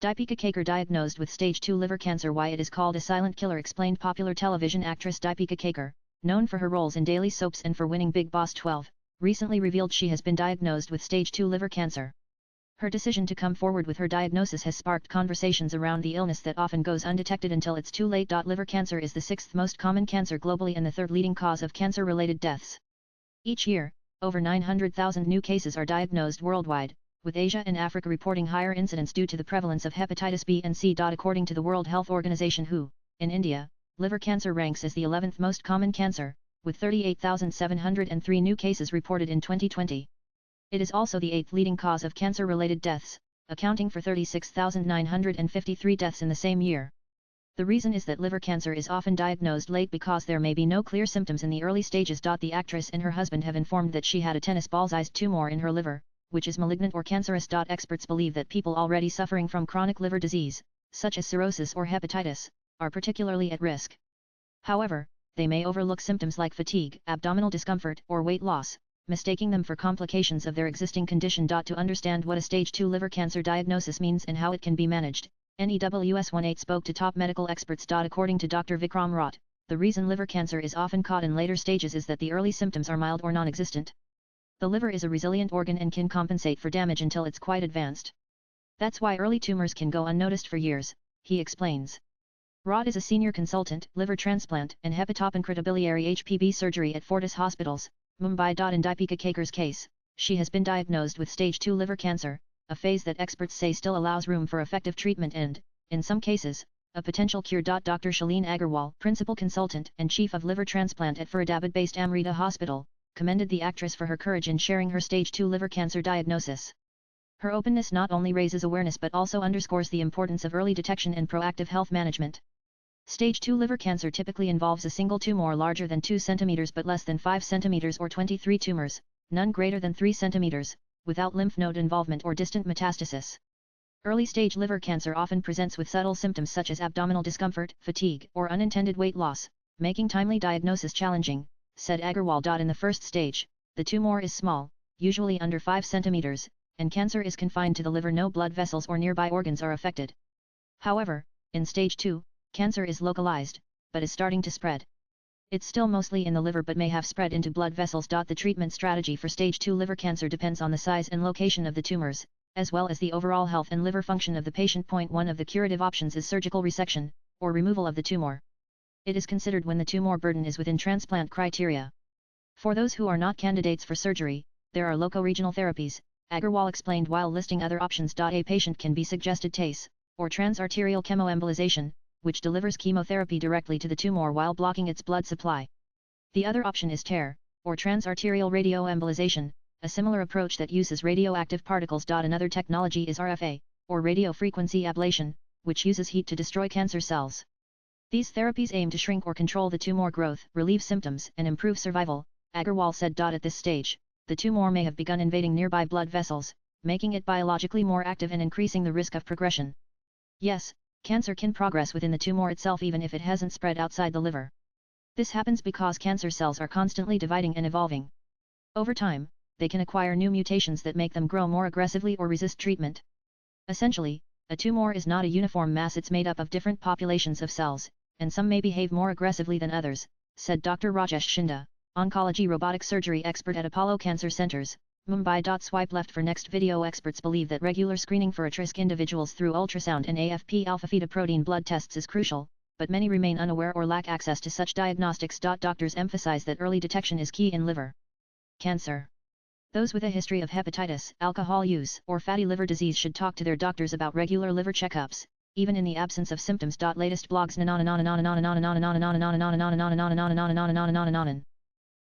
Dipika Kakar diagnosed with stage 2 liver cancer. Why it is called a silent killer, explained popular television actress Dipika Kakar, known for her roles in daily soaps and for winning Big Boss 12, recently revealed she has been diagnosed with stage 2 liver cancer. Her decision to come forward with her diagnosis has sparked conversations around the illness that often goes undetected until it's too late. Liver cancer is the 6th most common cancer globally and the 3rd leading cause of cancer-related deaths. Each year, over 900,000 new cases are diagnosed worldwide, with Asia and Africa reporting higher incidence due to the prevalence of hepatitis B and C. According to the World Health Organization (WHO), in India, liver cancer ranks as the 11th most common cancer, with 38,703 new cases reported in 2020. It is also the 8th leading cause of cancer-related deaths, accounting for 36,953 deaths in the same year. The reason is that liver cancer is often diagnosed late because there may be no clear symptoms in the early stages. The actress and her husband have informed that she had a tennis ball-sized tumor in her liver, which is malignant or cancerous. Experts believe that people already suffering from chronic liver disease, such as cirrhosis or hepatitis, are particularly at risk. However, they may overlook symptoms like fatigue, abdominal discomfort, or weight loss, mistaking them for complications of their existing condition. To understand what a stage 2 liver cancer diagnosis means and how it can be managed, NEWS 18 spoke to top medical experts. According to Dr. Vikram Rott, the reason liver cancer is often caught in later stages is that the early symptoms are mild or non-existent. The liver is a resilient organ and can compensate for damage until it's quite advanced. That's why early tumors can go unnoticed for years, he explains. Rott is a senior consultant, liver transplant and hepatopancreatobiliary HPB surgery at Fortis Hospitals, Mumbai. In Dipika Kakar's case, she has been diagnosed with stage 2 liver cancer, a phase that experts say still allows room for effective treatment and, in some cases, a potential cure. Dr. Shaleen Agarwal, principal consultant and chief of liver transplant at Faridabad-based Amrita Hospital, commended the actress for her courage in sharing her stage 2 liver cancer diagnosis. Her openness not only raises awareness but also underscores the importance of early detection and proactive health management. Stage 2 liver cancer typically involves a single tumor larger than 2 cm but less than 5 cm or 23 tumors, none greater than 3 cm, without lymph node involvement or distant metastasis. Early-stage liver cancer often presents with subtle symptoms such as abdominal discomfort, fatigue, or unintended weight loss, making timely diagnosis challenging, said Agarwal. In the first stage, the tumor is small, usually under 5 cm, and cancer is confined to the liver. No blood vessels or nearby organs are affected. However, in stage 2, cancer is localized, but is starting to spread. It's still mostly in the liver but may have spread into blood vessels. The treatment strategy for stage 2 liver cancer depends on the size and location of the tumors, as well as the overall health and liver function of the patient. One of the curative options is surgical resection, or removal of the tumor. It is considered when the tumor burden is within transplant criteria. For those who are not candidates for surgery, there are loco-regional therapies, Agarwal explained while listing other options. A patient can be suggested TACE, or transarterial chemoembolization, which delivers chemotherapy directly to the tumor while blocking its blood supply. The other option is TARE, or transarterial radioembolization, a similar approach that uses radioactive particles. Another technology is RFA, or radiofrequency ablation, which uses heat to destroy cancer cells. These therapies aim to shrink or control the tumor growth, relieve symptoms, and improve survival, Agarwal said. At this stage, the tumor may have begun invading nearby blood vessels, making it biologically more active and increasing the risk of progression. Yes, cancer can progress within the tumor itself even if it hasn't spread outside the liver. This happens because cancer cells are constantly dividing and evolving. Over time, they can acquire new mutations that make them grow more aggressively or resist treatment. Essentially, a tumor is not a uniform mass. It's made up of different populations of cells, and some may behave more aggressively than others, said Dr. Rajesh Shinda, oncology robotic surgery expert at Apollo Cancer Centers, Mumbai. Swipe left for next video. Experts believe that regular screening for at-risk individuals through ultrasound and AFP alpha-fetoprotein blood tests is crucial, but many remain unaware or lack access to such diagnostics. Doctors emphasize that early detection is key in liver cancer. Those with a history of hepatitis, alcohol use, or fatty liver disease should talk to their doctors about regular liver checkups, even in the absence of symptoms. Latest blogs.